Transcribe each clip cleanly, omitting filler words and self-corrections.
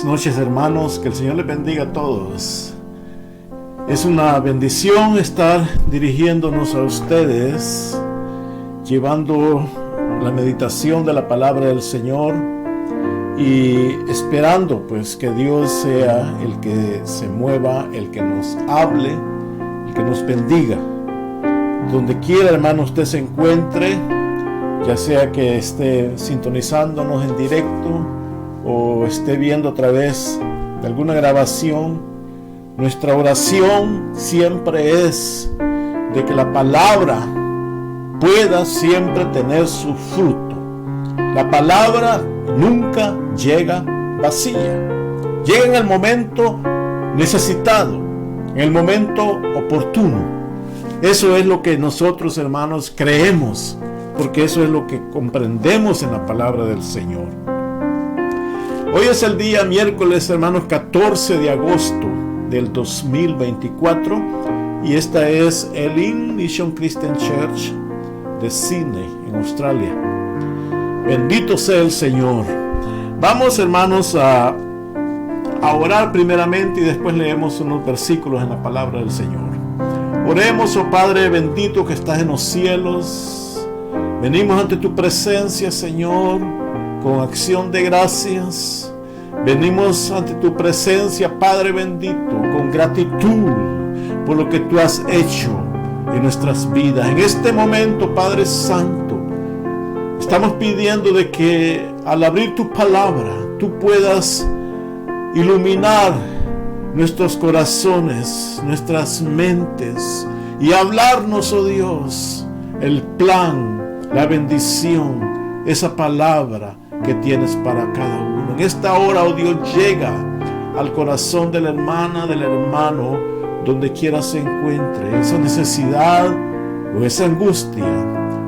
noches, hermanos, que el Señor les bendiga a todos. Es una bendición estar dirigiéndonos a ustedes, llevando la meditación de la palabra del Señor y esperando pues que Dios sea el que se mueva, el que nos hable, el que nos bendiga. Donde quiera, hermano, usted se encuentre, ya sea que esté sintonizándonos en directo o esté viendo a través de alguna grabación, nuestra oración siempre es de que la palabra pueda siempre tener su fruto. La palabra nunca llega vacía. Llega en el momento necesitado, en el momento oportuno. Eso es lo que nosotros, hermanos, creemos, porque eso es lo que comprendemos en la palabra del Señor. Hoy es el día miércoles, hermanos, 14 de agosto del 2024, y esta es Elim Mission Christian Church de Sydney, en Australia. Bendito sea el Señor. Vamos, hermanos, a orar primeramente y después leemos unos versículos en la palabra del Señor. Oremos, oh Padre bendito que estás en los cielos. Venimos ante tu presencia, Señor, con acción de gracias. Venimos ante tu presencia, Padre bendito, con gratitud por lo que tú has hecho en nuestras vidas. En este momento, Padre Santo, estamos pidiendo de que al abrir tu palabra, tú puedas iluminar nuestros corazones, nuestras mentes, y hablarnos, oh Dios, el plan, la bendición, esa palabra que tienes para cada uno. En esta hora, oh Dios, llega al corazón de la hermana, del hermano, donde quiera se encuentre, esa necesidad o esa angustia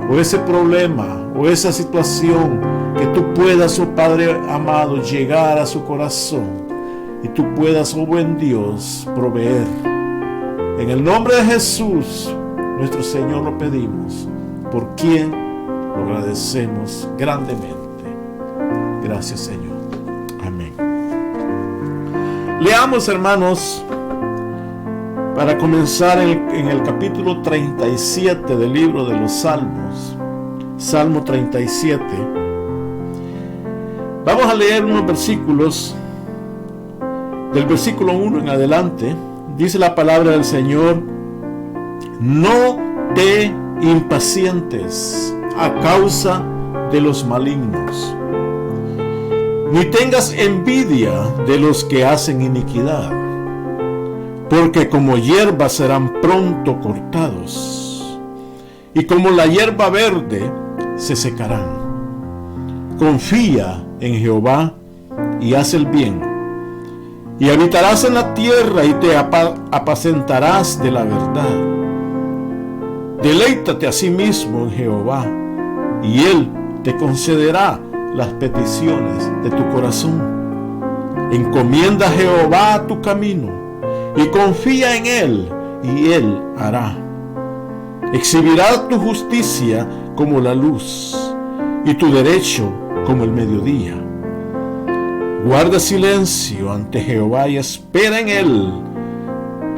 o ese problema o esa situación, que tú puedas, oh Padre amado, llegar a su corazón y tú puedas, oh buen Dios, proveer. En el nombre de Jesús, nuestro Señor, lo pedimos, por quien lo agradecemos grandemente. Gracias, Señor. Amén. Leamos, hermanos, para comenzar en el capítulo 37 del libro de los Salmos. Salmo 37. Vamos a leer unos versículos. Del versículo 1 en adelante, dice la palabra del Señor: no te impacientes a causa de los malignos, ni tengas envidia de los que hacen iniquidad, porque como hierba serán pronto cortados, y como la hierba verde se secarán. Confía en Jehová y haz el bien, y habitarás en la tierra y te apacentarás de la verdad. Deleítate a sí mismo en Jehová, y Él te concederá las peticiones de tu corazón. Encomienda a Jehová tu camino, y confía en Él, y Él hará. Exhibirá tu justicia como la luz, y tu derecho como el mediodía. Guarda silencio ante Jehová y espera en Él.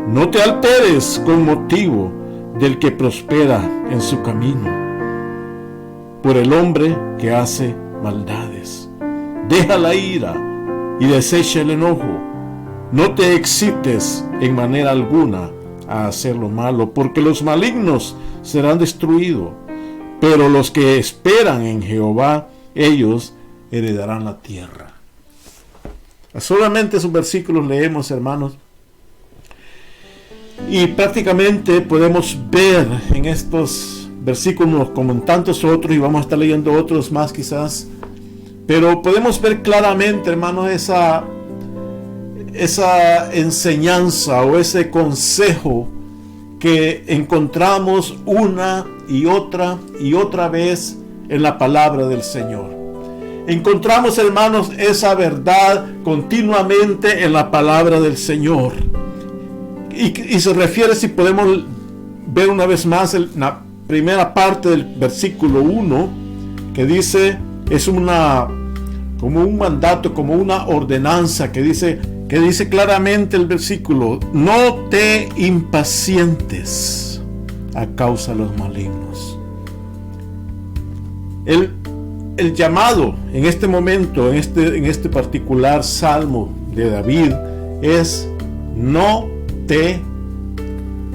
No te alteres con motivo del que prospera en su camino, por el hombre que hace maldades. Deja la ira y desecha el enojo. No te excites en manera alguna a hacer lo malo, porque los malignos serán destruidos, pero los que esperan en Jehová, ellos heredarán la tierra. Solamente esos versículos leemos, hermanos, y prácticamente podemos ver en estos versículos, como en tantos otros, y vamos a estar leyendo otros más quizás, pero podemos ver claramente, hermanos, esa enseñanza o ese consejo que encontramos una y otra vez en la palabra del Señor. Encontramos, hermanos, esa verdad continuamente en la palabra del Señor. Y se refiere, si podemos ver una vez más la primera parte del versículo 1, que dice, es una como un mandato, como una ordenanza que dice claramente el versículo: no te impacientes a causa de los malignos. El llamado en este momento, en este particular salmo de David, es: no te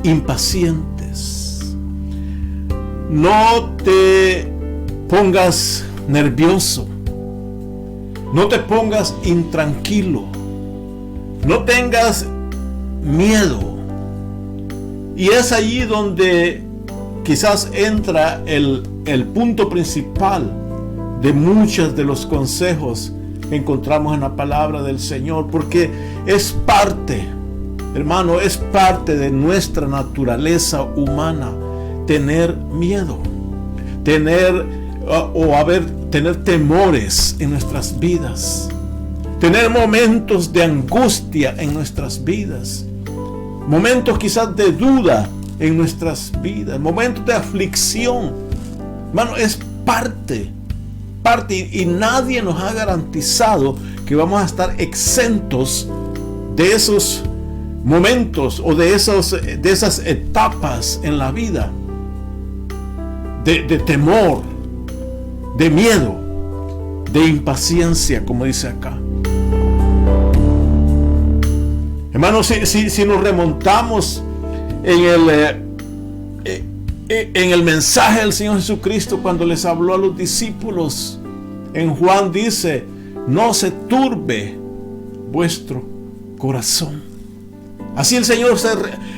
impacientes. No te pongas nervioso. No te pongas intranquilo. No tengas miedo. Y es allí donde quizás entra el punto principal de muchos de los consejos que encontramos en la palabra del Señor, porque es parte, hermano, es parte de nuestra naturaleza humana tener miedo, tener temores en nuestras vidas, tener momentos de angustia en nuestras vidas, momentos quizás de duda en nuestras vidas, momentos de aflicción. Hermano, es parte, y nadie nos ha garantizado que vamos a estar exentos de esos momentos o de esas etapas en la vida de temor, de miedo, de impaciencia, como dice acá. Hermanos, si nos remontamos en el mensaje del Señor Jesucristo, cuando les habló a los discípulos, en Juan dice: no se turbe vuestro corazón. Así el Señor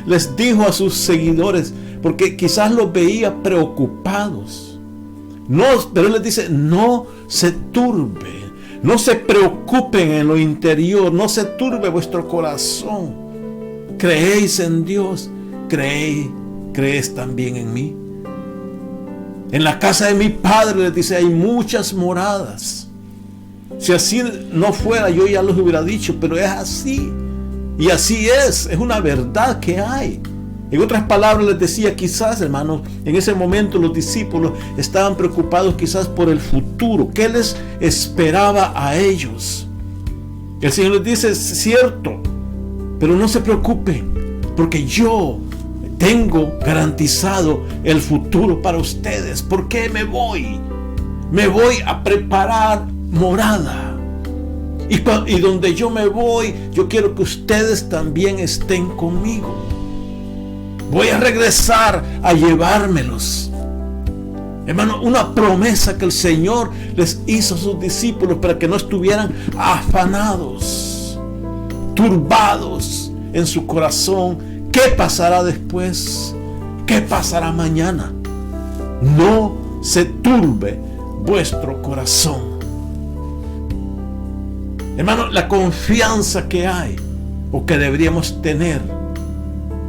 les dijo a sus seguidores, porque quizás los veía preocupados. Pero Él les dice: no se turbe, no se preocupen en lo interior, no se turbe vuestro corazón. Creéis en Dios, crees también en mí. En la casa de mi Padre, les dice, hay muchas moradas. Si así no fuera, yo ya los hubiera dicho, pero es así. Y así es una verdad que hay. En otras palabras, les decía, quizás, hermanos, en ese momento los discípulos estaban preocupados quizás por el futuro. ¿Qué les esperaba a ellos? El Señor les dice: es cierto, pero no se preocupen, porque yo tengo garantizado el futuro para ustedes. ¿Por qué me voy? Me voy a preparar morada. Y donde yo me voy, yo quiero que ustedes también estén conmigo. Voy a regresar a llevármelos. Hermano, una promesa que el Señor les hizo a sus discípulos para que no estuvieran afanados, turbados en su corazón. ¿Qué pasará después? ¿Qué pasará mañana? No se turbe vuestro corazón. Hermano, la confianza que hay o que deberíamos tener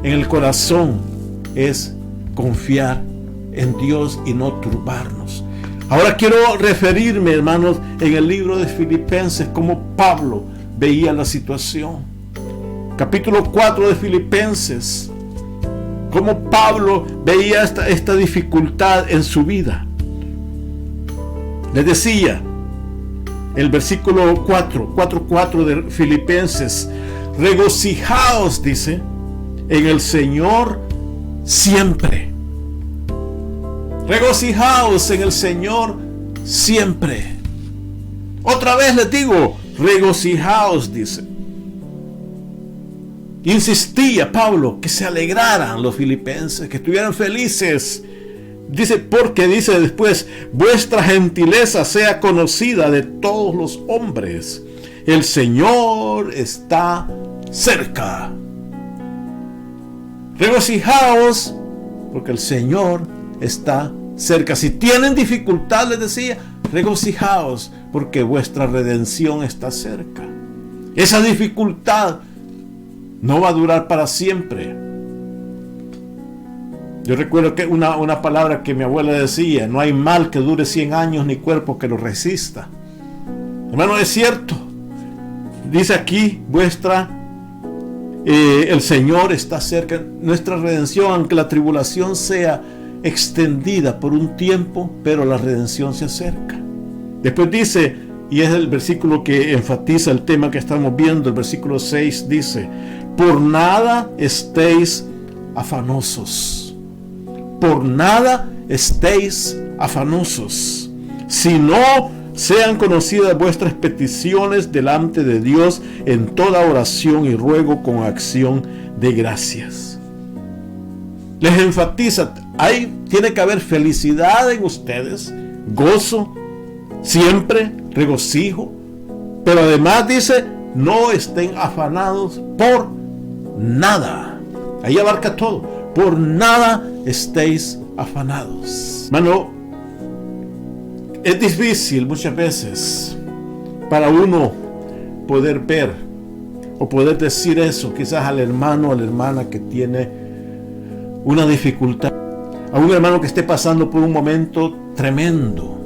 en el corazón es confiar en Dios y no turbarnos. Ahora quiero referirme, hermanos, en el libro de Filipenses, cómo Pablo veía la situación. Capítulo 4 de Filipenses, cómo Pablo veía esta dificultad en su vida. Les decía, el versículo 4 de Filipenses: regocijaos, dice, en el Señor siempre. Regocijaos en el Señor siempre. Otra vez les digo, regocijaos, dice. Insistía Pablo que se alegraran los filipenses, que estuvieran felices. Dice, porque dice después: vuestra gentileza sea conocida de todos los hombres. El Señor está cerca. Regocijaos porque el Señor está cerca. Si tienen dificultad, les decía, regocijaos porque vuestra redención está cerca. Esa dificultad no va a durar para siempre. Yo recuerdo que una palabra que mi abuela decía: no hay mal que dure 100 años ni cuerpo que lo resista. Hermano, es cierto. Dice aquí, el Señor está cerca. Nuestra redención, aunque la tribulación sea extendida por un tiempo, pero la redención se acerca. Después dice: y es el versículo que enfatiza el tema que estamos viendo. El versículo 6 dice: por nada estéis afanosos, por nada estéis afanosos, sino sean conocidas vuestras peticiones delante de Dios en toda oración y ruego con acción de gracias. Les enfatiza, tiene que haber felicidad en ustedes, gozo, siempre regocijo, pero además dice, no estén afanados por nada. Ahí abarca todo. Por nada estéis afanados. Hermano, es difícil muchas veces para uno poder ver o poder decir eso, quizás al hermano o a la hermana que tiene una dificultad, a un hermano que esté pasando por un momento tremendo.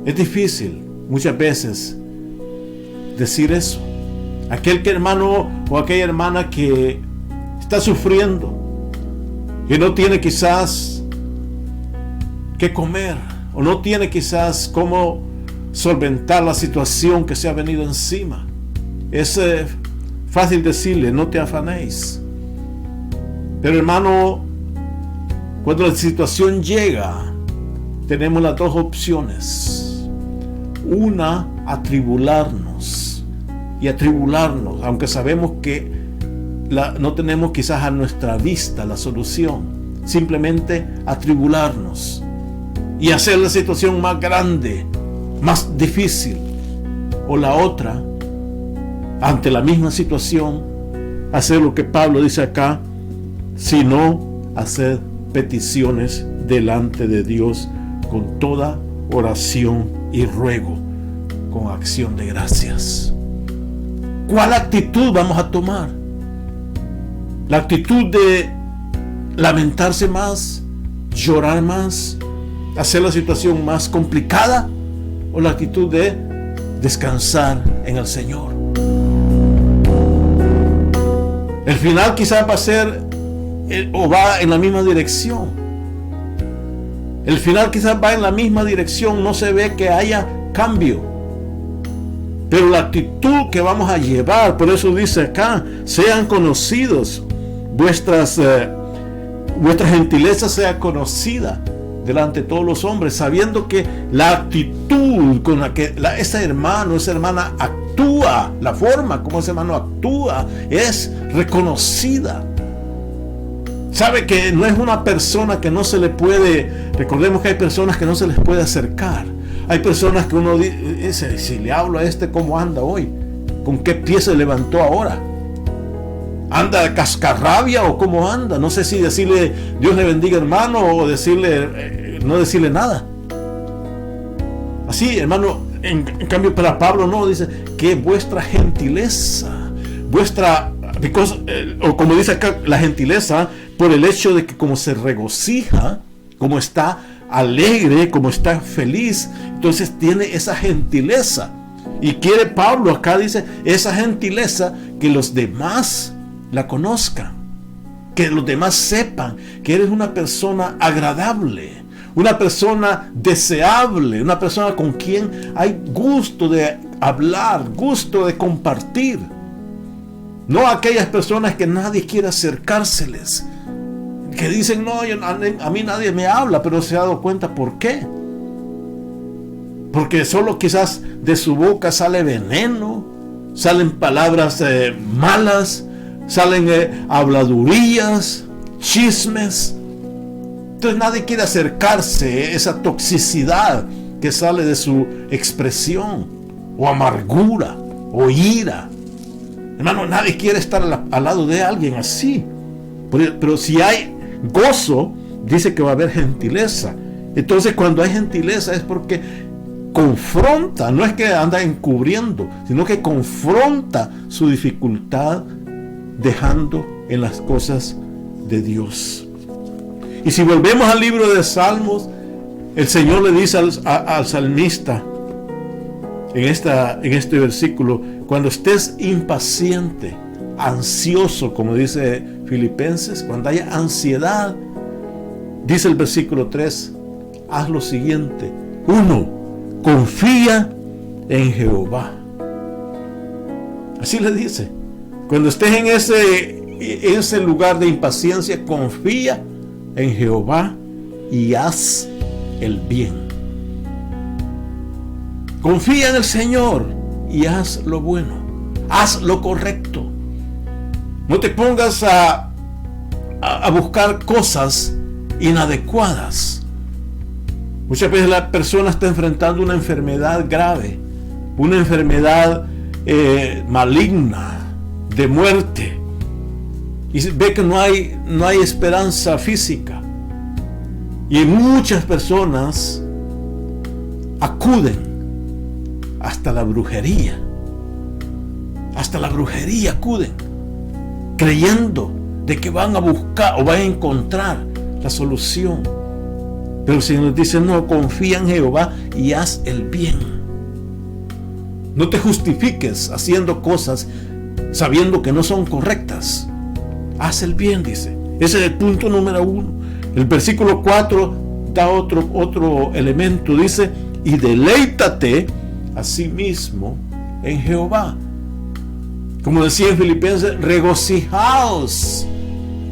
Es difícil muchas veces decir eso. Aquel hermano o aquella hermana que está sufriendo, que no tiene quizás qué comer, o no tiene quizás cómo solventar la situación que se ha venido encima. Es fácil decirle, no te afanéis. Pero hermano, cuando la situación llega, tenemos las dos opciones. Una, atribularnos aunque sabemos que no tenemos quizás a nuestra vista la solución. Simplemente atribularnos y hacer la situación más grande, más difícil. O la otra, ante la misma situación, hacer lo que Pablo dice acá, sino hacer peticiones delante de Dios con toda oración y ruego, con acción de gracias. ¿Cuál actitud vamos a tomar? ¿La actitud de lamentarse más, llorar más, hacer la situación más complicada? ¿O la actitud de descansar en el Señor? El final quizás va a ser o va en la misma dirección. El final quizás va en la misma dirección, no se ve que haya cambio. Pero la actitud que vamos a llevar, por eso dice acá, sean conocidos, vuestra gentileza sea conocida delante de todos los hombres, sabiendo que la actitud con la que ese hermano, esa hermana actúa, la forma como ese hermano actúa, es reconocida. Sabe que no es una persona que no se le puede, recordemos que hay personas que no se les puede acercar. Hay personas que uno dice, si le hablo a este, ¿cómo anda hoy? ¿Con qué pie se levantó ahora? ¿Anda de cascarrabia o cómo anda? No sé si decirle Dios le bendiga, hermano, o decirle no decirle nada. Así, hermano, en cambio para Pablo no, dice que vuestra gentileza, o como dice acá, la gentileza, por el hecho de que como se regocija, como está alegre, como está feliz, entonces tiene esa gentileza. Y quiere Pablo acá, dice, esa gentileza, que los demás la conozcan, que los demás sepan que eres una persona agradable, una persona deseable, una persona con quien hay gusto de hablar, gusto de compartir. No aquellas personas que nadie quiere acercárseles, que dicen, no, a mí nadie me habla, pero se ha dado cuenta por qué. Porque solo quizás de su boca sale veneno, salen palabras malas, salen habladurías, chismes. Entonces nadie quiere acercarse, esa toxicidad que sale de su expresión, o amargura, o ira. Hermano, nadie quiere estar al lado de alguien así. Pero si hay gozo, dice que va a haber gentileza. Entonces cuando hay gentileza es porque confronta, no es que anda encubriendo, sino que confronta su dificultad dejando en las cosas de Dios. Y si volvemos al libro de Salmos, el Señor le dice al salmista en este versículo, cuando estés impaciente, ansioso, como dice Filipenses, cuando haya ansiedad, dice el versículo 3, haz lo siguiente. 1, confía en Jehová. Así le dice. Cuando estés en ese lugar de impaciencia, confía en Jehová y haz el bien. Confía en el Señor y haz lo bueno. Haz lo correcto. No te pongas a buscar cosas inadecuadas. Muchas veces la persona está enfrentando una enfermedad grave, una enfermedad maligna, de muerte, y ve que no hay esperanza física, y muchas personas acuden hasta la brujería acuden, creyendo de que van a buscar o van a encontrar la solución. Pero el Señor nos dice: no, confía en Jehová y haz el bien. No te justifiques haciendo cosas sabiendo que no son correctas. Haz el bien, dice. Ese es el punto número 1. El versículo 4 da otro elemento. Dice: y deleítate a sí mismo en Jehová. Como decía en Filipenses, regocijaos,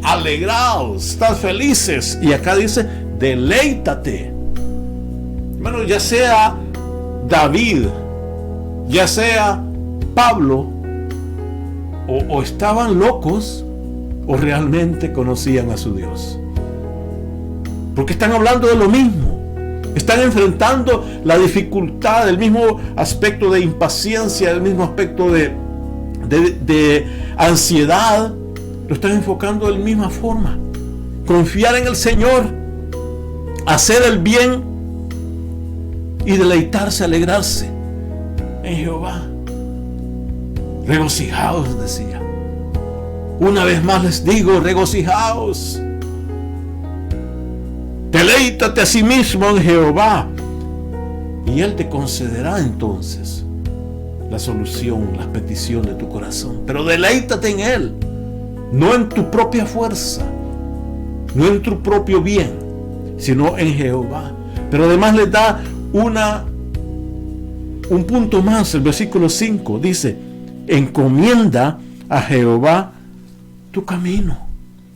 alegraos, estad felices. Y acá dice: deleítate. Hermano, ya sea David, ya sea Pablo, o estaban locos o realmente conocían a su Dios. Porque están hablando de lo mismo. Están enfrentando la dificultad, el mismo aspecto de impaciencia, el mismo aspecto de ansiedad. Lo están enfocando de la misma forma. Confiar en el Señor, hacer el bien y deleitarse, alegrarse en Jehová. Regocijaos, decía. Una vez más les digo, regocijaos. Deleítate a sí mismo en Jehová y Él te concederá entonces la solución, las peticiones de tu corazón. Pero deleítate en Él, no en tu propia fuerza, no en tu propio bien, sino en Jehová. Pero además les da un punto más. El versículo 5 dice: encomienda a Jehová tu camino.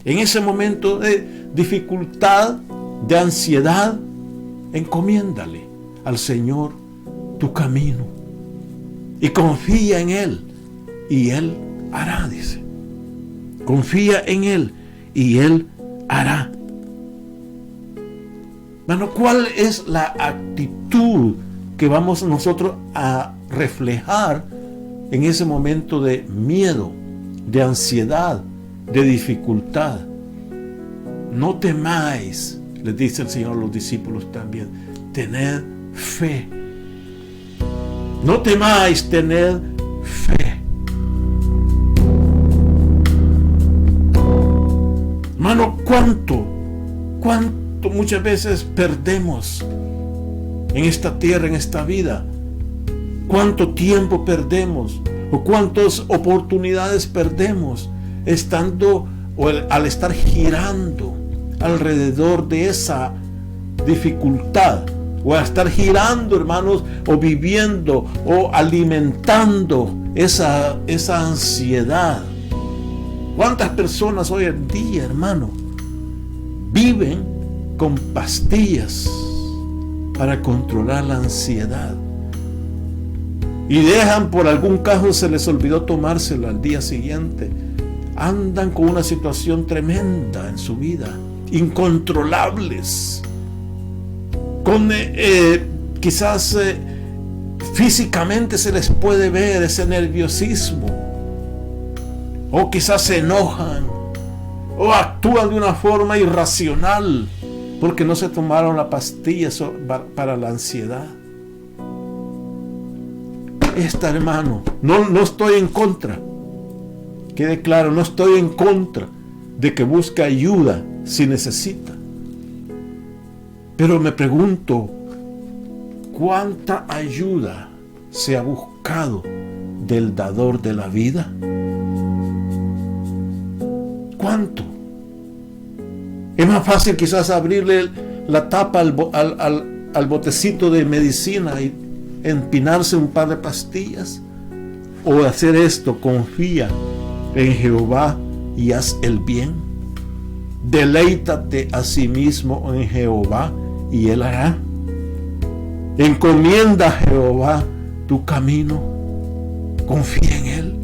En ese momento de dificultad, de ansiedad, encomiéndale al Señor tu camino y confía en Él y Él hará, dice. Confía en Él y Él hará. Bueno, ¿cuál es la actitud que vamos nosotros a reflejar en ese momento de miedo, de ansiedad, de dificultad? No temáis, les dice el Señor a los discípulos también, tened fe. No temáis, tened fe. Hermano, ¿cuánto muchas veces perdemos en esta tierra, en esta vida? ¿Cuánto tiempo perdemos? ¿O cuántas oportunidades perdemos estando o al estar girando alrededor de esa dificultad? O al estar girando, hermanos, o viviendo o alimentando esa ansiedad. ¿Cuántas personas hoy en día, hermano, viven con pastillas para controlar la ansiedad? Y dejan, por algún caso se les olvidó tomársela al día siguiente. Andan con una situación tremenda en su vida, incontrolables. Con quizás físicamente se les puede ver ese nerviosismo. O quizás se enojan. O actúan de una forma irracional porque no se tomaron la pastilla para la ansiedad. Hermano, no estoy en contra. Quede claro, no estoy en contra de que busque ayuda si necesita. Pero me pregunto, ¿cuánta ayuda se ha buscado del dador de la vida? ¿Cuánto? Es más fácil quizás abrirle la tapa al botecito de medicina y empinarse un par de pastillas? ¿O hacer esto? Confía en Jehová y haz el bien. Deleítate a sí mismo en Jehová y Él hará. Encomienda a Jehová tu camino. Confía en Él.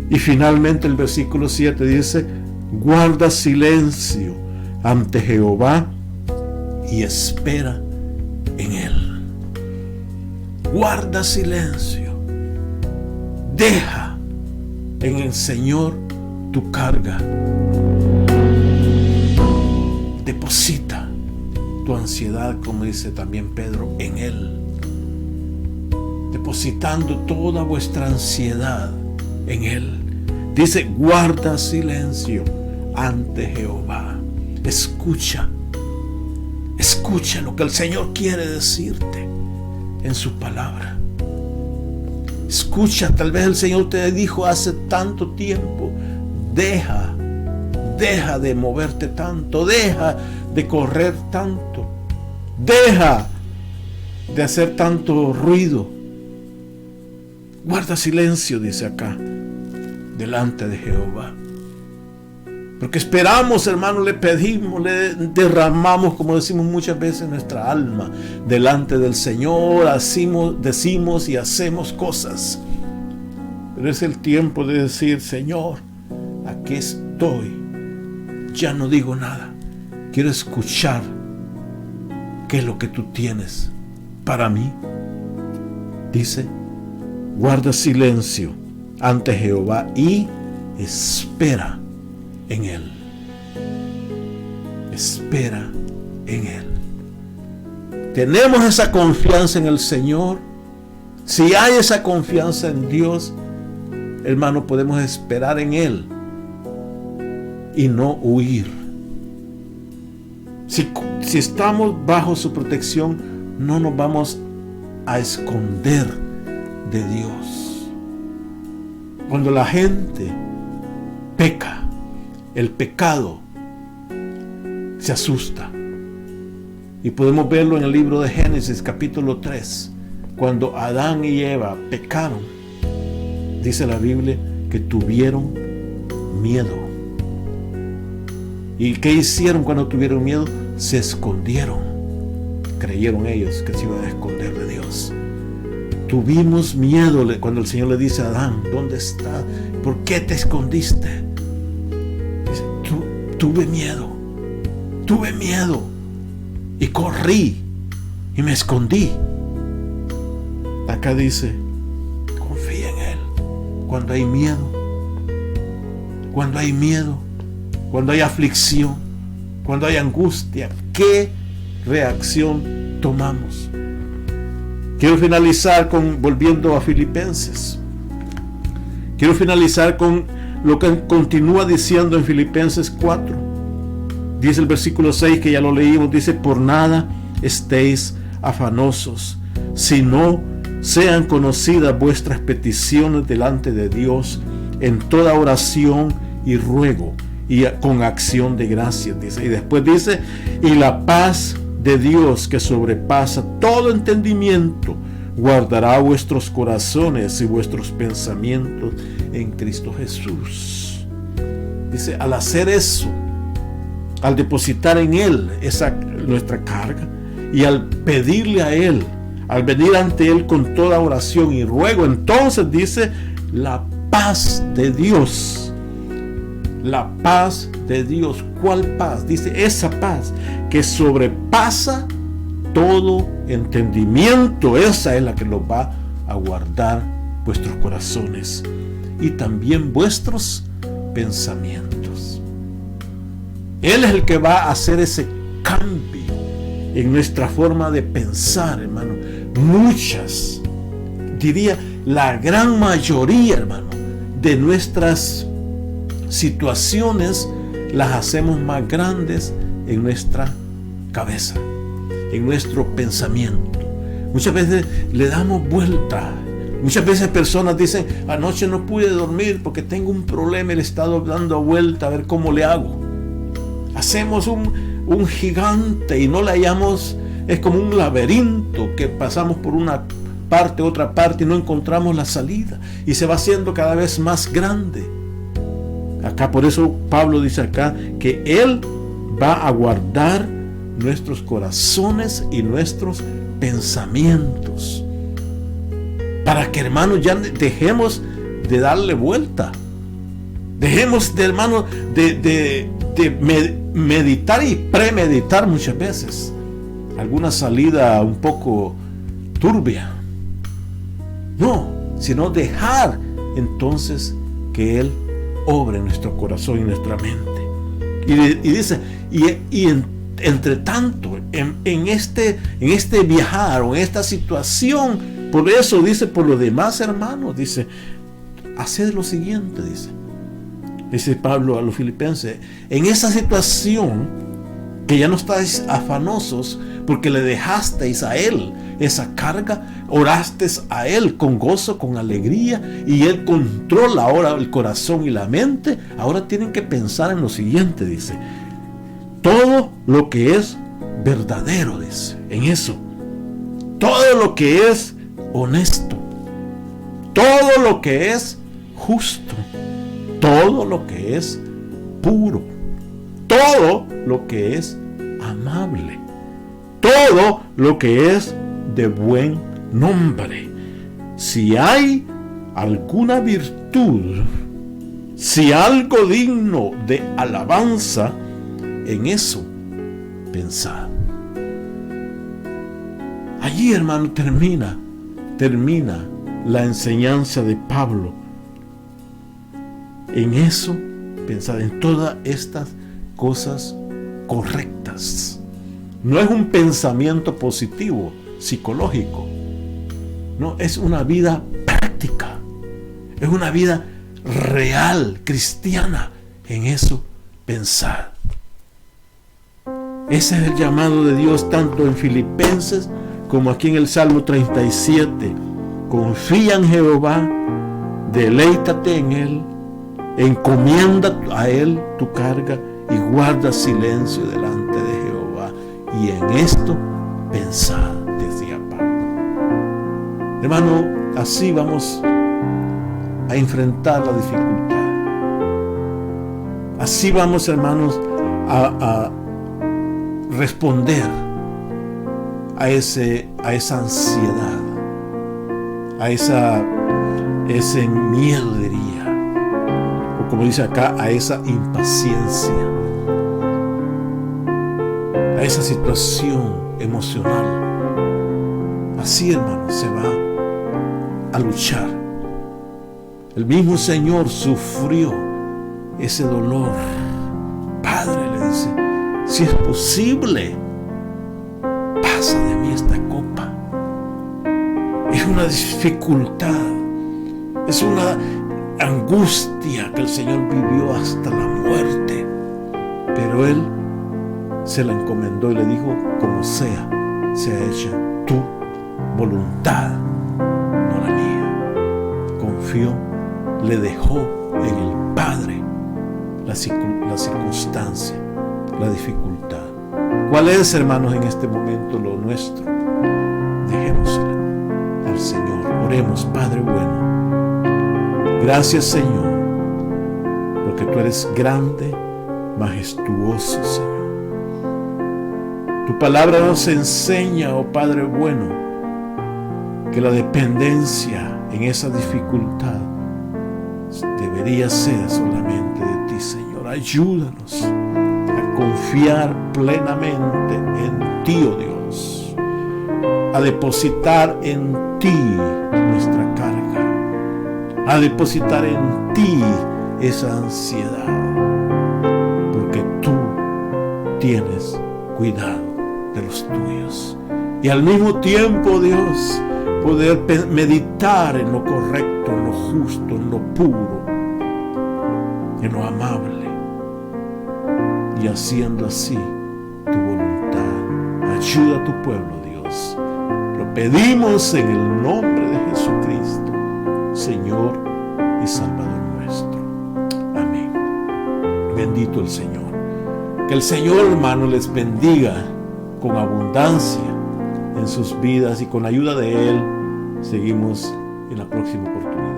Y finalmente el versículo 7 dice: guarda silencio ante Jehová y espera en Él. Guarda silencio. Deja en el Señor tu carga. Deposita tu ansiedad, como dice también Pedro, en Él. Depositando toda vuestra ansiedad en Él. Dice: guarda silencio ante Jehová. Escucha lo que el Señor quiere decirte en su palabra. Escucha, tal vez el Señor te dijo hace tanto tiempo: deja de moverte tanto, deja de correr tanto, deja de hacer tanto ruido. Guarda silencio, dice acá, delante de Jehová. Porque esperamos, hermano, le pedimos, le derramamos, como decimos muchas veces, nuestra alma delante del Señor. Decimos y hacemos cosas. Pero es el tiempo de decir: Señor, aquí estoy. Ya no digo nada. Quiero escuchar qué es lo que tú tienes para mí. Dice: guarda silencio ante Jehová y espera en Él. Espera en Él. Tenemos esa confianza en el Señor. Si hay esa confianza en Dios, hermano, podemos esperar en Él y no huir. Si estamos bajo su protección, no nos vamos a esconder de Dios. Cuando la gente peca, el pecado se asusta. Y podemos verlo en el libro de Génesis capítulo 3. Cuando Adán y Eva pecaron, dice la Biblia que tuvieron miedo. ¿Y qué hicieron cuando tuvieron miedo? Se escondieron. Creyeron ellos que se iban a esconder de Dios. Tuvimos miedo cuando el Señor le dice a Adán: ¿dónde está? ¿Por qué te escondiste? Dice: tuve miedo y corrí y me escondí. Acá dice: confía en Él. Cuando hay miedo, cuando hay aflicción, cuando hay angustia, ¿qué reacción tomamos? Quiero finalizar volviendo a Filipenses. Quiero finalizar con lo que continúa diciendo en Filipenses 4. Dice el versículo 6, que ya lo leímos, dice: por nada estéis afanosos, sino sean conocidas vuestras peticiones delante de Dios en toda oración y ruego y con acción de gracias, dice. Y después dice: y la paz de Dios, que sobrepasa todo entendimiento, guardará vuestros corazones y vuestros pensamientos en Cristo Jesús. Dice: al hacer eso, al depositar en Él nuestra carga, y al pedirle a Él, al venir ante Él con toda oración y ruego, entonces dice: la paz de Dios. La paz de Dios. ¿Cuál paz? Dice: esa paz que sobrepasa todo entendimiento. Esa es la que los va a guardar vuestros corazones y también vuestros pensamientos. Él es el que va a hacer ese cambio en nuestra forma de pensar, hermano. Muchas, diría la gran mayoría, hermano, de nuestras situaciones las hacemos más grandes en nuestra cabeza, en nuestro pensamiento. Muchas veces le damos vuelta. Muchas veces personas dicen: anoche no pude dormir porque tengo un problema y le he estado dando vuelta a ver cómo le hago. Hacemos un gigante y no le hallamos es como un laberinto que pasamos por una parte, otra parte y no encontramos la salida. Y se va haciendo cada vez más grande. Acá, por eso Pablo dice acá que Él va a guardar nuestros corazones y nuestros pensamientos. Para que, hermanos, ya dejemos de darle vuelta. Dejemos, hermanos, de meditar y premeditar muchas veces alguna salida un poco turbia. No, sino dejar entonces que Él obre en nuestro corazón y nuestra mente. Y dice, entre tanto, en este viajar o en esta situación, por eso dice, por lo demás, hermanos, dice, haced lo siguiente, dice Pablo a los filipenses, en esa situación que ya no estáis afanosos porque le dejasteis a Él esa carga, orasteis a Él con gozo, con alegría, y Él controla ahora el corazón y la mente. Ahora tienen que pensar en lo siguiente, dice, todo lo que es verdadero, dice, en eso, todo lo que es honesto, todo lo que es justo, todo lo que es puro, todo lo que es amable, todo lo que es de buen nombre. Si hay alguna virtud, si algo digno de alabanza, en eso pensad. Allí, hermano, termina la enseñanza de Pablo. En eso pensad, en todas estas cosas correctas. No es un pensamiento positivo, psicológico. No, es una vida práctica. Es una vida real, cristiana. En eso pensad. Ese es el llamado de Dios tanto en Filipenses como aquí en el Salmo 37. Confía en Jehová, deleítate en Él, encomienda a Él tu carga y guarda silencio delante de Jehová. Y en esto pensad, decía Pablo. Hermano, así vamos a enfrentar la dificultad. Así vamos, hermanos, a responder a esa ansiedad, a ese miedo, diría, o como dice acá, a esa impaciencia, a esa situación emocional. Así, hermano, se va a luchar. El mismo Señor sufrió ese dolor. Padre, le dice, si es posible, pasa de mí esta copa. Es una dificultad, es una angustia que el Señor vivió hasta la muerte, pero Él se la encomendó y le dijo, como sea hecha tu voluntad, no la mía. Confió, le dejó en el Padre la circunstancia, la dificultad. ¿Cuál es, hermanos, en este momento lo nuestro? Dejémosle al Señor. Oremos. Padre bueno, gracias, Señor, porque tú eres grande, majestuoso, Señor. Tu palabra nos enseña, oh Padre bueno, que la dependencia en esa dificultad debería ser solamente de ti, Señor. Ayúdanos a confiar plenamente en ti, oh Dios, a depositar en ti nuestra carga, a depositar en ti esa ansiedad, porque tú tienes cuidado de los tuyos. Y al mismo tiempo, Dios, poder meditar en lo correcto, en lo justo, en lo puro, en lo amable, y haciendo así tu voluntad. Ayuda a tu pueblo, Dios. Lo pedimos en el nombre de Jesucristo, Señor y Salvador nuestro. Amén. Bendito el Señor. Que el Señor, hermano, les bendiga con abundancia en sus vidas, y con la ayuda de Él seguimos en la próxima oportunidad.